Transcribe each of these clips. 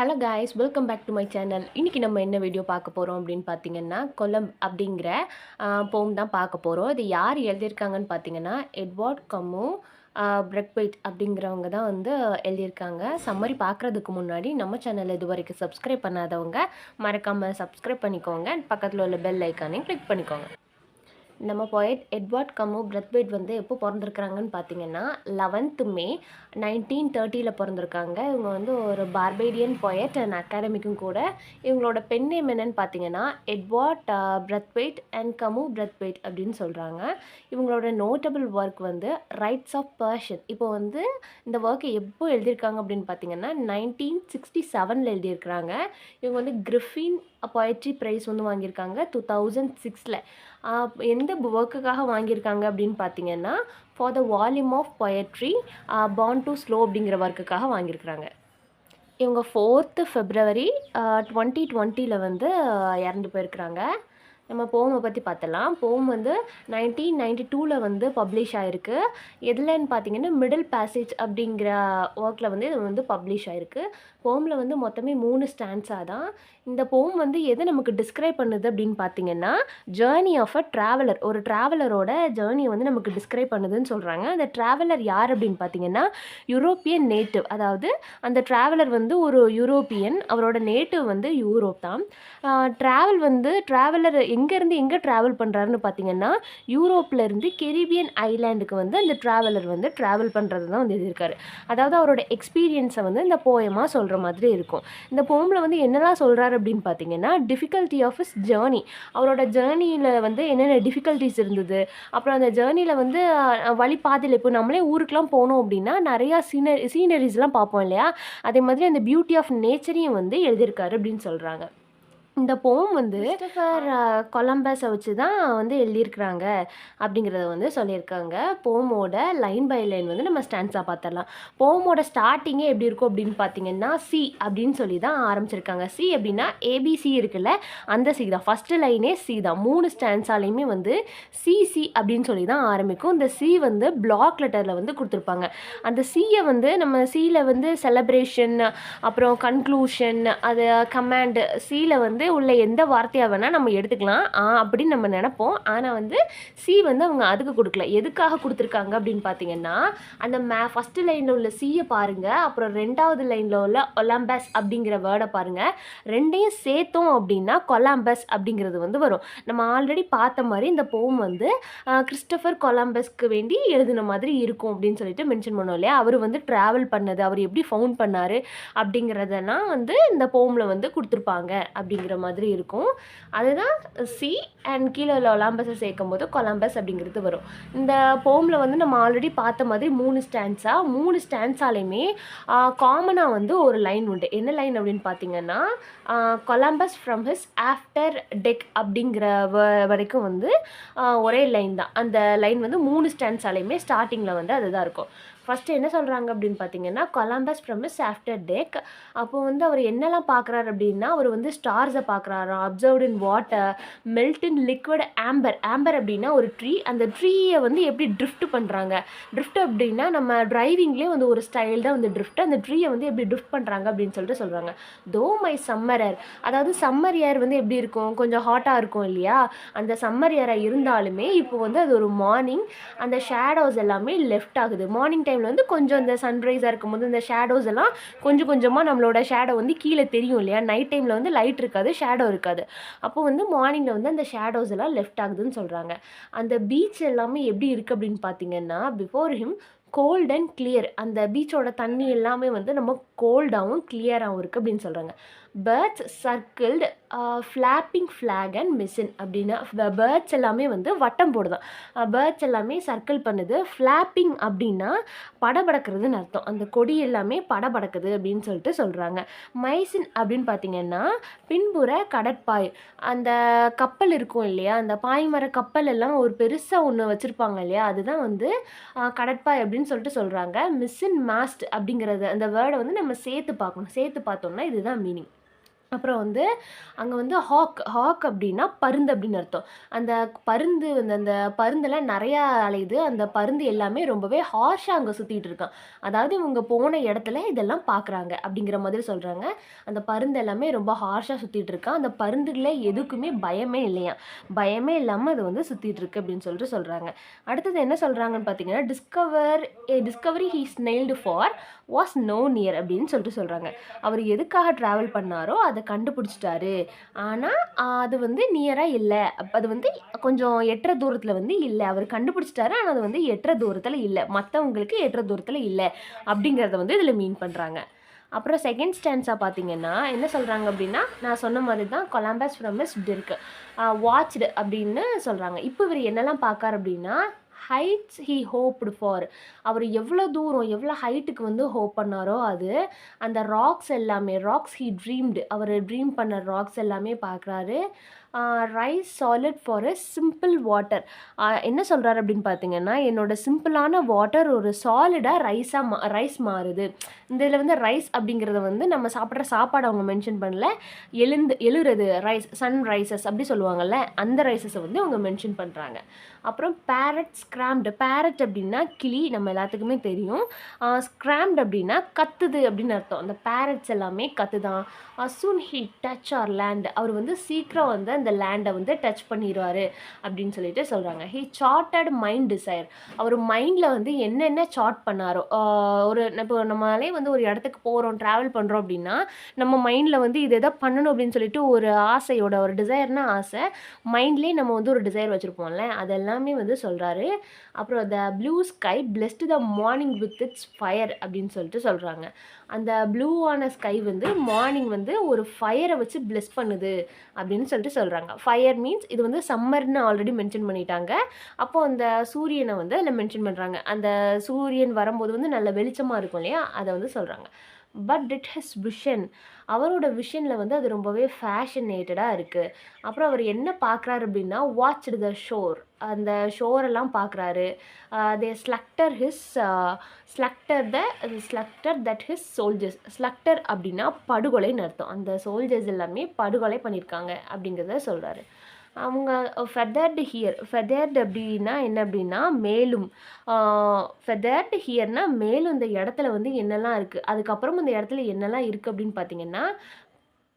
Hello guys, welcome back to my channel. இன்றைக்கி நம்ம என்ன வீடியோ பார்க்க போகிறோம் அப்படின்னு பார்த்தீங்கன்னா, கொலம் அப்படிங்கிற போம் தான் பார்க்க போகிறோம். இது யார் எழுதியிருக்காங்கன்னு பார்த்தீங்கன்னா, எட்வர்ட் கமு பிரெக்வைட் அப்படிங்கிறவங்க தான் வந்து எழுதியிருக்காங்க. சம்மரி பார்க்குறதுக்கு முன்னாடி நம்ம சேனல் இது வரைக்கும் சப்ஸ்கிரைப் பண்ணாதவங்க மறக்காமல் சப்ஸ்கிரைப் பண்ணிக்கோங்க. பக்கத்தில் உள்ள பெல் ஐக்கானையும் கிளிக் பண்ணிக்கோங்க. நம்ம போயட் எட்வர்ட் கமு பிரெத்வைட் வந்து எப்போ பிறந்திருக்கிறாங்கன்னு பார்த்தீங்கன்னா 11th மே 1930 பிறந்திருக்காங்க. இவங்க வந்து ஒரு பார்பேடியன் போயட் அண்ட் அகாடமிக்கும் கூட. இவங்களோட பென் நேம் என்னன்னு பார்த்தீங்கன்னா எட்வர்ட் பிரெத்வைட் அண்ட் கமு பிரெத்வைட் அப்படின்னு சொல்கிறாங்க. இவங்களோட நோட்டபிள் ஒர்க் வந்து ரைட்ஸ் ஆஃப் பர்ஷன். இப்போ வந்து இந்த ஒர்க்கை எப்போ எழுதியிருக்காங்க அப்படின்னு பார்த்தீங்கன்னா 1967 எழுதியிருக்கிறாங்க. இவங்க வந்து கிரிஃபின் போயட்ரி ப்ரைஸ் வந்து வாங்கியிருக்காங்க 2006. எந்த ஒர்க்குக்காக வாங்கியிருக்காங்க அப்படின்னு பார்த்தீங்கன்னா for the volume of poetry born to slow அப்படிங்கிற ஒர்க்குக்காக வாங்கியிருக்கிறாங்க. இவங்க 4th February 2020 வந்து இறந்து போயிருக்கிறாங்க. நம்ம போமை பற்றி பார்த்தலாம். போம் வந்து 1992 வந்து பப்ளிஷ் ஆகிருக்கு. எதுலன்னு பார்த்தீங்கன்னா மிடில் பேசேஜ் அப்படிங்கிற ஒர்க்கில் வந்து இது வந்து பப்ளிஷ் ஆகிருக்கு. போமில் வந்து மொத்தமே 3 ஸ்டான்ஸாக தான். இந்த போம் வந்து எதை நமக்கு டிஸ்கிரைப் பண்ணுது அப்படின்னு பார்த்தீங்கன்னா ஜேர்னி ஆஃப் அ ட்ராவலர். ஒரு ட்ராவலரோட ஜேர்னியை வந்து நமக்கு டிஸ்கிரைப் பண்ணுதுன்னு சொல்கிறாங்க. அந்த ட்ராவலர் யார் அப்படின்னு பார்த்தீங்கன்னா யூரோப்பியன் நேட்டிவ். அதாவது அந்த ட்ராவலர் வந்து ஒரு யூரோப்பியன், அவரோட நேட்டிவ் வந்து யூரோப் தான். ட்ராவலர் எங்கேருந்து எங்கே ட்ராவல் பண்ணுறாருன்னு பார்த்தீங்கன்னா யூரோப்லேருந்து கெரிபியன் ஐலாண்டுக்கு வந்து அந்த ட்ராவலர் வந்து ட்ராவல் பண்ணுறது தான் வந்து எழுதியிருக்காரு. அதாவது அவரோட எக்ஸ்பீரியன்ஸை வந்து இந்த போயமாக சொல்கிற மாதிரி இருக்கும். இந்த போமில் வந்து என்னெல்லாம் சொல்கிறாரு அப்படின்னு பார்த்தீங்கன்னா டிஃபிகல்ட்டி ஆஃப் இஸ் ஜேர்னி. அவரோட ஜேர்னியில் வந்து என்னென்ன டிஃபிகல்ட்டிஸ் இருந்தது, அப்புறம் அந்த ஜேர்னியில் வந்து வழி பாதையில் இப்போ நம்மளே ஊருக்கெலாம் போனோம் அப்படின்னா நிறையா சீனரிஸ்லாம் பார்ப்போம் இல்லையா, அதே மாதிரி அந்த பியூட்டி ஆஃப் நேச்சரையும் வந்து எழுதியிருக்காரு அப்படின்னு சொல்கிறாங்க. இந்த போம் வந்து கிறிஸ்டோபர் கொலம்பஸை வச்சு தான் வந்து எழுதியிருக்கிறாங்க அப்படிங்கிறத வந்து சொல்லியிருக்காங்க. போமோட லைன் பை லைன் வந்து நம்ம ஸ்டான்ஸாக பார்த்துடலாம். போமோட ஸ்டார்டிங்கே எப்படி இருக்கும் அப்படின்னு பார்த்தீங்கன்னா சி அப்படின்னு சொல்லி தான் ஆரம்பிச்சிருக்காங்க. சி அப்படின்னா ஏபிசி இருக்குல்ல, அந்த சி தான். ஃபஸ்ட்டு லைனே சி தான். 3 ஸ்டான்ஸாலையுமே வந்து சிசி அப்படின்னு சொல்லி தான் ஆரம்பிக்கும். இந்த சி வந்து பிளாக் லெட்டரில் வந்து கொடுத்துருப்பாங்க. அந்த சியை வந்து நம்ம சியில் வந்து செலப்ரேஷன், அப்புறம் கன்க்ளூஷன், அது கமாண்டு, சியில் வந்து உள்ள எந்த வார்த்தையாக வேணால் நம்ம எடுத்துக்கலாம் அப்படின்னு நம்ம நினைப்போம். ஆனால் வந்து சி வந்து அவங்க அதுக்கு கொடுக்கல. எதுக்காக கொடுத்துருக்காங்க அப்படின்னு பார்த்தீங்கன்னா அந்த ஃபஸ்ட்டு லைனில் உள்ள சியை பாருங்கள், அப்புறம் 2வது லைனில் உள்ள ஒலம்பஸ் அப்படிங்கிற வேர்டை பாருங்கள். ரெண்டையும் சேர்த்தோம் அப்படின்னா கொலம்பஸ் அப்படிங்கிறது வந்து வரும். நம்ம ஆல்ரெடி பார்த்த மாதிரி இந்த போம் வந்து கிறிஸ்டோபர் கொலம்பஸ்க்கு வேண்டி எழுதின மாதிரி இருக்கும் அப்படின்னு சொல்லிட்டு மென்ஷன் பண்ணோம் இல்லையா. அவர் வந்து ட்ராவல் பண்ணது, அவர் எப்படி ஃபவுண்ட் பண்ணார் அப்படிங்கிறதெல்லாம் வந்து இந்த போமில் வந்து கொடுத்துருப்பாங்க அப்படிங்கிற மாதிரி இருக்கும். அதுதான் சி அண்ட் கீழே உள்ள ஒலம்பஸை சேர்க்கும் போது கொலம்பஸ் அப்படிங்கிறது வரும். இந்த போமில் வந்து நம்ம ஆல்ரெடி பார்த்த மாதிரி 3 ஸ்டான்ஸாலையுமே காமனாக வந்து ஒரு லைன் உண்டு. என்ன லைன் அப்படின்னு பார்த்தீங்கன்னா Columbus from his after tech அப்படிங்கிற வரைக்கும் வந்து ஒரே லைன் தான். அந்த லைன் வந்து 3 ஸ்டான்ஸாலையுமே ஸ்டார்டிங்கில் வந்து அதுதான் இருக்கும். ஃபஸ்ட்டு என்ன சொல்கிறாங்க அப்படின்னு பார்த்தீங்கன்னா Columbus from his after deck. அப்போ வந்து அவர் என்னெல்லாம் பார்க்குறாரு அப்படின்னா அவர் வந்து ஸ்டார்ஸை பார்க்குறாராம், observed in water, melt in liquid amber. Amber அப்படின்னா ஒரு ட்ரீ. அந்த ட்ரீயை வந்து எப்படி ட்ரிஃப்ட் பண்ணுறாங்க. ட்ரிஃப்ட் அப்படின்னா நம்ம டிரைவிங்லேயே வந்து ஒரு ஸ்டைல் தான் வந்து ட்ரிஃப்ட். அந்த ட்ரீயை வந்து எப்படி ட்ரிஃப்ட் பண்ணுறாங்க அப்படின்னு சொல்லிட்டு சொல்கிறாங்க. தோ மை சம்மரர், அதாவது சம்மர் ஏர் வந்து எப்படி இருக்கும், கொஞ்சம் ஹாட்டாக இருக்கும் இல்லையா. அந்த சம்மர் ஏராக இருந்தாலுமே இப்போ வந்து அது ஒரு மார்னிங், அந்த ஷேடோஸ் எல்லாமே லெஃப்ட் ஆகுது. மார்னிங் டைமில் வந்து கொஞ்சம் இந்த சன்ரைஸாக இருக்கும்போது இந்த ஷேடோஸ் எல்லாம் கொஞ்சம் கொஞ்சமாக நம்மளோட ஷேடோ வந்து கீழே தெரியும் இல்லையா. நைட் டைமில் வந்து லைட் இருக்காது, ஷேடோ இருக்காது. அப்போ வந்து மார்னிங்கில் வந்து அந்த ஷேடோஸ் எல்லாம் லெஃப்ட் ஆகுதுன்னு சொல்கிறாங்க. அந்த பீச் எல்லாமே எப்படி இருக்குது அப்படின்னு பார்த்தீங்கன்னா before him cold and clear. அந்த பீச்சோட தண்ணி எல்லாமே வந்து நம்ம கோல்டாகவும் கிளியராகவும் இருக்குது அப்படின்னு சொல்கிறாங்க. Birds circled flapping flock and mission அப்படின்னா பேர்ட்ஸ் எல்லாமே வந்து வட்டம் போடுதான். பேர்ட்ஸ் எல்லாமே சர்க்கிள் பண்ணுது. ஃப்ளாப்பிங் அப்படின்னா படபடக்கிறதுன்னு அர்த்தம். அந்த கொடி எல்லாமே படபடக்குது அப்படின்னு சொல்லிட்டு சொல்கிறாங்க. மைசின் அப்படின்னு பார்த்தீங்கன்னா பின்புற கடற்பாய். அந்த கப்பல் இருக்கும் இல்லையா, அந்த பாய்மர கப்பல் எல்லாம் ஒரு பெருசாக ஒன்று வச்சுருப்பாங்க இல்லையா, அதுதான் வந்து கடற்பாய் அப்படின்னு சொல்லிட்டு சொல்கிறாங்க. மிஷின் மாஸ்ட் அப்படிங்கிறது அந்த வேர்டை வந்து நம்ம சேர்த்து பார்க்கணும். சேர்த்து பார்த்தோம்னா இதுதான் மீனிங். அப்புறம் வந்து அங்க வந்து ஹாக் ஹாக் அப்டின்னா பருந்து அப்படின்னு அர்த்தம். அந்த பருந்து அந்த பருந்தெல்லாம் நெறையா அலையுது. அந்த பருந்து எல்லாமே ரொம்பவே ஹார்ஷா அங்க சுத்திட்டு இருக்கான். அதாவது இவங்க போன இடத்துல இதெல்லாம் பார்க்குறாங்க அப்படிங்கிற மாதிரி சொல்றாங்க. அந்த பருந்து எல்லாமே ரொம்ப ஹார்ஷா சுத்திட்டு இருக்கான். அந்த பருந்துல எதுக்குமே பயமே இல்லையாம். பயமே இல்லாம அது வந்து சுத்திட்டு இருக்கு அப்படின்னு சொல்லிட்டு சொல்றாங்க. அடுத்தது என்ன சொல்றாங்கன்னு பார்த்தீங்கன்னா, discovery he snailed far was no near அப்படின்னு சொல்லிட்டு சொல்றாங்க. அவர் எதுக்காக ட்ராவல் பண்ணாரோ அத கண்டுபிடிச்சுட்டாரு. ஆனா, அது வந்து நியரா இல்ல. அது வந்து கொஞ்சம் எட்டுற தூரத்தில வந்து இல்ல. அவரு கண்டுபிடிச்சுட்டாரு. ஆனா, அது வந்து எட்டுற தூரத்தில இல்ல. மத்தவங்களுக்கு எட்டுற தூரத்தில இல்ல. அப்படிங்கிறத வந்து இதில மீன் பண்றாங்க. அப்புறம் செகண்ட் ஸ்டான்ஸா பார்த்தீங்கன்னா, என்ன சொல்றாங்க அப்படின்னா, நான் சொன்ன மாதிரி தான் கொலம்பஸ் ஃப்ரம் ஹிஸ் டிர்க் வாட்ச்டு அப்படின்னு சொல்றாங்க. இப்ப இவரு என்னலாம் பார்க்காரு அப்படின்னா, ஹைட்ஸ் ஹி ஹோப்டு ஃபார். அவரு எவ்வளோ தூரம், எவ்வளோ ஹைட்டுக்கு வந்து ஹோப் பண்ணாரோ அது, அந்த ராக்ஸ் எல்லாமே ராக்ஸ் ஹி ட்ரீம்டு. அவரு ட்ரீம் பண்ண ராக்ஸ் எல்லாமே பார்க்குறாரு. Rice solid for a simple water. என்ன சொல்றாரு அப்படின்னு பார்த்தீங்கன்னா, என்னோட சிம்பிளான வாட்டர் ஒரு சாலிடா ரைஸ் மாறுது. இந்த இதில வந்து ரைஸ் அப்படிங்கிறத வந்து நம்ம சாப்பிடுற சாப்பாடு அவங்க மென்ஷன் பண்ணல. எழுறது ரைஸ், சன் ரைசஸ் அப்படி சொல்லுவாங்கல்ல, அந்த ரைஸஸ வந்து அவங்க மென்ஷன் பண்றாங்க. அப்புறம் பேரட் ஸ்க்ராம்ப்டு. பேரட் அப்படின்னா கிளி, நம்ம எல்லாத்துக்குமே தெரியும். ஸ்க்ராம்ப்டு அப்படின்னா கத்துது அப்படின்னு அர்த்தம். அந்த பேரட்ஸ் எல்லாமே கத்துதான். சூன் ஹி டச் ஆர் லேண்ட். அவர் வந்து சீக்கிரம் வந்து அந்த லேண்டை வந்து டச் பண்ணிருவாரு அப்படின்னு சொல்லிட்டு சொல்றாங்க. He charted mind desire. அவர் மைண்ட்ல வந்து என்னென்ன சார்ட் பண்ணாரோ, ஒரு இப்போ நம்மளே வந்து ஒரு இடத்துக்கு போறோம், டிராவல் பண்றோம் அப்படின்னா, நம்ம மைண்ட்ல வந்து இது எதோ பண்ணணும் அப்படின்னு சொல்லிட்டு ஒரு ஆசையோட ஒரு டிசைர்னா ஆசை. மைண்ட்லயே நம்ம வந்து ஒரு டிசைர் வச்சிருப்போம்ல, அதெல்லாமே வந்து சொல்றாரு. அப்புறம் the blue sky blessed the morning with it's fire அப்படின்னு சொல்லிட்டு சொல்றாங்க. அந்த ப்ளூவான ஸ்கை வந்து மார்னிங் வந்து ஒரு ஃபயரை வச்சு பிளெஸ் பண்ணுது அப்படின்னு சொல்லிட்டு சொல்றாங்க. ஃபயர் மீன்ஸ் இது வந்து சம்மர்ன்னு ஆல்ரெடி மென்ஷன் பண்ணிட்டாங்க. அப்போ அந்த சூரியனை வந்து அதில் மென்ஷன் பண்றாங்க. அந்த சூரியன் வரும்போது வந்து நல்ல வெளிச்சமா இருக்கும் இல்லையா? அத வந்து சொல்றாங்க. But it his vision. அவரோட விஷன்ல வந்து அது ரொம்பவே ஃபேஷனேட்டடா இருக்கு. அப்புறம் அவர் என்ன பார்க்குறாரு அப்படின்னா, வாட்ச்டு த ஷோர். அந்த ஷோரெல்லாம் பார்க்குறாரு. தே ஸ்லக்டர் ஹிஸ் ஸ்லக்டர் தட் ஹிஸ் சோல்ஜர்ஸ். ஸ்லக்டர் அப்படின்னா படுகொலைன்னு அர்த்தம். அந்த சோல்ஜர்ஸ் எல்லாமே படுகொலை பண்ணியிருக்காங்க அப்படிங்கிறத சொல்றாரு. அவங்க ஃபெதர்டு அப்படின்னா என்ன அப்படின்னா மேலும். ஃபெதர்டு ஹியர்னா மேலும் இந்த இடத்துல வந்து என்னெல்லாம் இருக்குது, அதுக்கப்புறம் இந்த இடத்துல என்னெல்லாம் இருக்குது அப்படின்னு பார்த்தீங்கன்னா,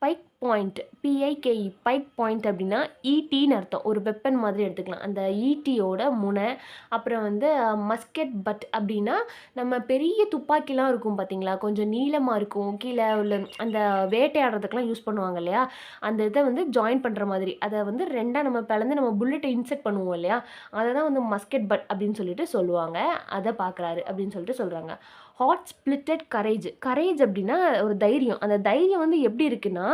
பைக் பாயிண்ட், பிஐகேஇ பைக் பாயிண்ட் அப்படின்னா ஈட்டின்னு அர்த்தம். ஒரு வெப்பன் மாதிரி எடுத்துக்கலாம். அந்த ஈட்டியோட முனை. அப்புறம் வந்து மஸ்கெட் பட் அப்படின்னா நம்ம பெரிய துப்பாக்கிலாம் இருக்கும் பார்த்தீங்களா? கொஞ்சம் நீளமா இருக்கும். கீழ உள்ள அந்த வேட்டையாடுறதுக்குலாம் யூஸ் பண்ணுவாங்க இல்லையா? அந்த இத வந்து ஜாயின் பண்ற மாதிரி. அத வந்து 2ஆ நம்ம பிளந்து நம்ம புல்லட்ட இன்செர்ட் பண்ணுவோம் இல்லையா? அத தான் வந்து மஸ்கெட் பட் அப்படின்னு சொல்லிட்டு சொல்லுவாங்க. அத பார்க்குறாரு அப்படின்னு சொல்லிட்டு சொல்றாங்க. Hot splitted courage. கரேஜ் அப்படின்னா ஒரு தைரியம். அந்த தைரியம் வந்து எப்படி இருக்குன்னா,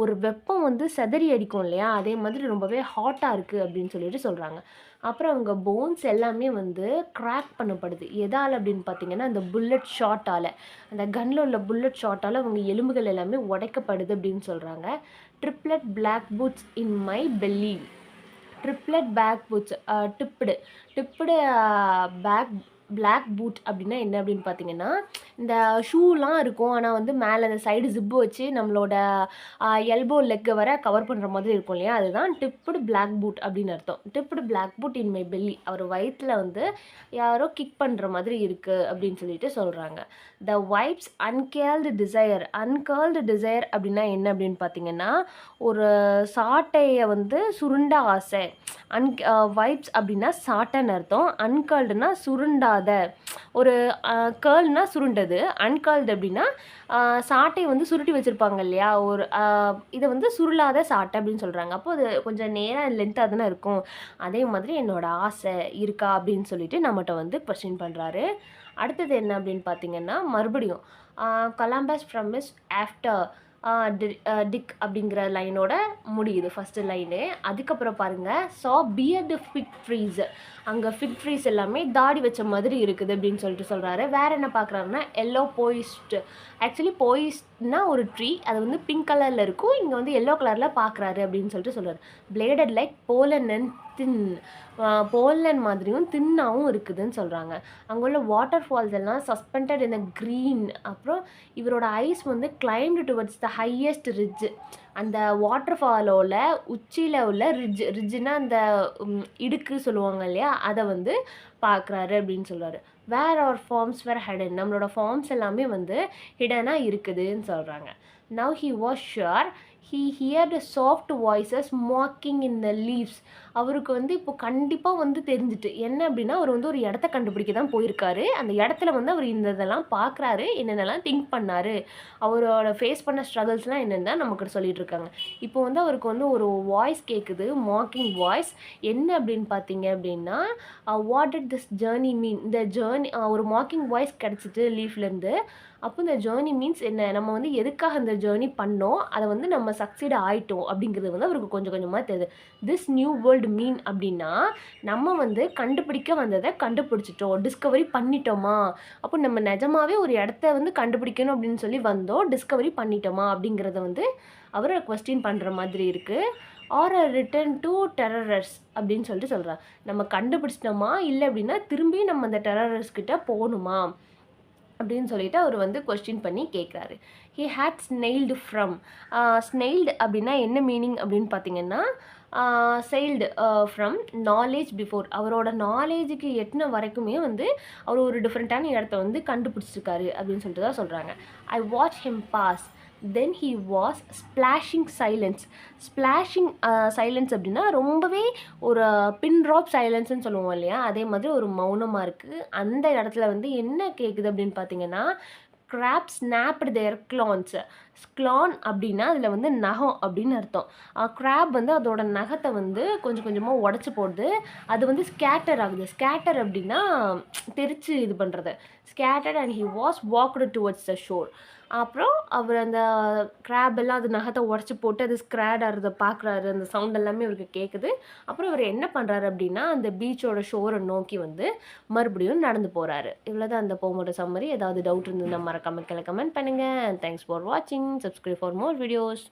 ஒரு வெப்பம் வந்து சிதறி அடிக்கும் இல்லையா? அதே மாதிரி ரொம்பவே ஹாட்டா இருக்கு அப்படின்னு சொல்லிட்டு சொல்றாங்க. அப்புறம் அவங்க போன்ஸ் எல்லாமே வந்து கிராக் பண்ணப்படுது. எதால அப்படின்னு பார்த்தீங்கன்னா, அந்த புல்லட் ஷாட்டால. அந்த கன்ல உள்ள புல்லட் ஷாட்டால அவங்க எலும்புகள் எல்லாமே உடைக்கப்படுது அப்படின்னு சொல்றாங்க. Triplet block boots in my belly. Triplet back boots tipped tipped back block boot அப்படின்னா என்ன அப்படின்னு பார்த்தீங்கன்னா, இந்த ஷூலாம் இருக்கும். ஆனா வந்து மேல அந்த சைடு ஜிப்பு வச்சு நம்மளோட எல்போ லெக்க வர கவர் பண்ற மாதிரி இருக்கும் இல்லையா? அதுதான் டிப்டு பிளாக் பூட் அப்படின்னு அர்த்தம். Dipped black boot in my belly. அவர் வயித்துல வந்து யாரோ கிக் பண்ற மாதிரி இருக்கு அப்படின்னு சொல்லிட்டு சொல்றாங்க. த வைப்ஸ் அன்கேர்ல்டு டிசையர். அன்கர்ல்டு டிசையர் அப்படின்னா என்ன அப்படின்னு பார்த்தீங்கன்னா, ஒரு சாட்டைய வந்து சுருண்ட ஆசை. வைப்ஸ் அப்படின்னா சாட்டைன்னு அர்த்தம். அன்கர்ல்டுனா சுருண்டாத. ஒரு கேர்ள்னா சுருண்டது. அன்கர்ல்டு அப்படின்னா சாட்டைய வந்து சுருட்டி வச்சிருப்பாங்க இல்லையா? ஒரு இத வந்து சுருளாத சாட்டை அப்படின்னு சொல்றாங்க. அப்போ அது கொஞ்சம் நேரா லென்த்தா தானே இருக்கும். அதே மாதிரி என்னோட ஆசை இருக்கா அப்படின்னு சொல்லிட்டு நம்மட்ட வந்து கொஸ்டின் பண்றாரு. அடுத்தது என்ன அப்படின்னு பார்த்தீங்கன்னா, மறுபடியும் Columbus from his after dig அப்படிங்கிற லைனோட முடியுது ஃபர்ஸ்ட்டு லைனு. அதுக்கப்புறம் பாருங்க, பியர்டு ஃபிக் ட்ரீஸ். அங்கே ஃபிக் ட்ரீஸ் எல்லாமே தாடி வச்ச மாதிரி இருக்குது அப்படின்னு சொல்லிட்டு சொல்கிறாரு. வேறு என்ன பார்க்குறாருன்னா, எல்லோ போயிஸ்ட். ஆக்சுவலி போயிஸ்ட்னா ஒரு ட்ரீ. அது வந்து பிங்க் கலரில் இருக்கும். இங்கே வந்து எல்லோ கலரில் பார்க்குறாரு அப்படின்னு சொல்லிட்டு சொல்கிறார். Bladed like pollen and thin pollen மாதிரியும் தின்னாவும் இருக்குதுன்னு சொல்றாங்க. அங்க உள்ள வாட்டர் ஃபால்ஸ் எல்லாம் சஸ்பெண்டட் இன் அ கிரீன். அப்புறம் இவரோட ஐஸ் வந்து climbed towards the highest ridge. அந்த வாட்டர் ஃபாலோல உச்சியில உள்ள ரிட்ஜ்னா அந்த இடுக்கு சொல்லுவாங்க இல்லையா? அத வந்து பார்க்குறாரு அப்படின்னு சொல்றாரு. வேர் அவர் ஃபார்ம்ஸ் வேர் ஹிடன். நம்மளோட ஃபார்ம்ஸ் எல்லாமே வந்து ஹிடனா இருக்குதுன்னு சொல்றாங்க. Now he was sure he heard soft voices mocking in the leaves. அவருக்கு வந்து இப்போ கண்டிப்பா வந்து தெரிஞ்சுட்டு. என்ன அப்படின்னா, அவர் வந்து ஒரு இடத்த கண்டுபிடிக்க தான் போயிருக்காரு. அந்த இடத்துல வந்து அவர் இந்த இதெல்லாம் பார்க்குறாரு. என்னென்னலாம் திங்க் பண்ணாரு. அவரோட ஃபேஸ் பண்ண ஸ்ட்ரகிள்ஸ்லாம் என்னன்னு தான் நமக்கு சொல்லிட்டு இருக்காங்க. இப்போ வந்து அவருக்கு வந்து ஒரு வாய்ஸ் கேட்குது. Mocking voice. என்ன அப்படின்னு பார்த்தீங்க அப்படின்னா, வாட் டிட் திஸ் ஜர்னி மீன்? இந்த ஜர்னி ஒரு மாக்கிங் வாய்ஸ் கிடைச்சிட்டு லீஃப்லேருந்து. அப்போ இந்த ஜேர்னி மீன்ஸ் என்ன? நம்ம வந்து எதுக்காக இந்த ஜேர்னி பண்ணோம்? அத வந்து நம்ம சக்சீட் ஆயிட்டோம் அப்படிங்கிறது வந்து அவருக்கு கொஞ்சம் கொஞ்சமா தெரியுது. திஸ் நியூ வேர்ல்ட் மீன் அப்படின்னா, நம்ம வந்து கண்டுபிடிக்க வந்தத கண்டுபிடிச்சுட்டோம். டிஸ்கவரி பண்ணிட்டோமா? அப்போ நம்ம நிஜமாவே ஒரு இடத்த வந்து கண்டுபிடிக்கணும் அப்படின்னு சொல்லி வந்தோம். டிஸ்கவரி பண்ணிட்டோமா? அப்படிங்கிறத வந்து அவரு கொஸ்டின் பண்ற மாதிரி இருக்கு. ஆர் அ ரிட்டர்ன் டூ டெரரர்ஸ் அப்படின்னு சொல்லிட்டு சொல்றார். நம்ம கண்டுபிடிச்சிட்டோமா? இல்ல அப்படின்னா திரும்பி நம்ம அந்த டெரரர்ஸ் கிட்ட போணுமா? அப்படின்னு சொல்லிட்டு அவர் வந்து கொஸ்டின் பண்ணி கேட்குறாரு. He had snailed from. Snailed அப்படின்னா என்ன மீனிங் அப்படின்னு பார்த்தீங்கன்னா, செயில்டு ஃப்ரம் நாலேஜ் பிஃபோர். அவரோட நாலேஜுக்கு எட்டுன வரைக்குமே வந்து அவர் ஒரு டிஃப்ரெண்ட்டான இடத்த வந்து கண்டுபிடிச்சிருக்காரு அப்படின்னு சொல்லிட்டு தான் சொல்கிறாங்க. I watch him pass. Then he was splashing silence. Splashing silence அப்படின்னா ரொம்பவே ஒரு பின் ட்ராப் சைலன்ஸ்ன்னு சொல்லுவோம் இல்லையா? அதே மாதிரி ஒரு மௌனமா இருக்கு. அந்த இடத்துல வந்து என்ன கேட்குது அப்படின்னு பார்த்தீங்கன்னா, கிராப் ஸ்னாப்டு தேர் க்ளான்ஸ். க்ளான் அப்படின்னா அதில் வந்து நகம் அப்படின்னு அர்த்தம். கிராப் வந்து அதோட நகத்தை வந்து கொஞ்சம் கொஞ்சமாக உடச்சி போடுது. அது வந்து ஸ்கேட்டர் ஆகுது. ஸ்கேட்டர் அப்படின்னா தெரிச்சு இது பண்ணுறது. Scattered and he was walked towards the sure. அப்புறம் அவர் அந்த கிராப் எல்லாம் அது நகத்தை உடச்சி போட்டு அது ஸ்க்ராட் ஆகிறத பார்க்குறாரு. அந்த சவுண்ட் எல்லாமே அவருக்கு கேட்குது. அப்புறம் அவர் என்ன பண்ணுறாரு அப்படின்னா, அந்த பீச்சோட ஷோரை நோக்கி வந்து மறுபடியும் நடந்து போறாரு. இவ்வளோதான் அந்த போமோட சம்மரி. ஏதாவது டவுட் இருந்ததுன்னா மறக்காம கீழ கமெண்ட் பண்ணுங்க. தேங்க்ஸ் ஃபார் வாட்சிங். Subscribe for more videos.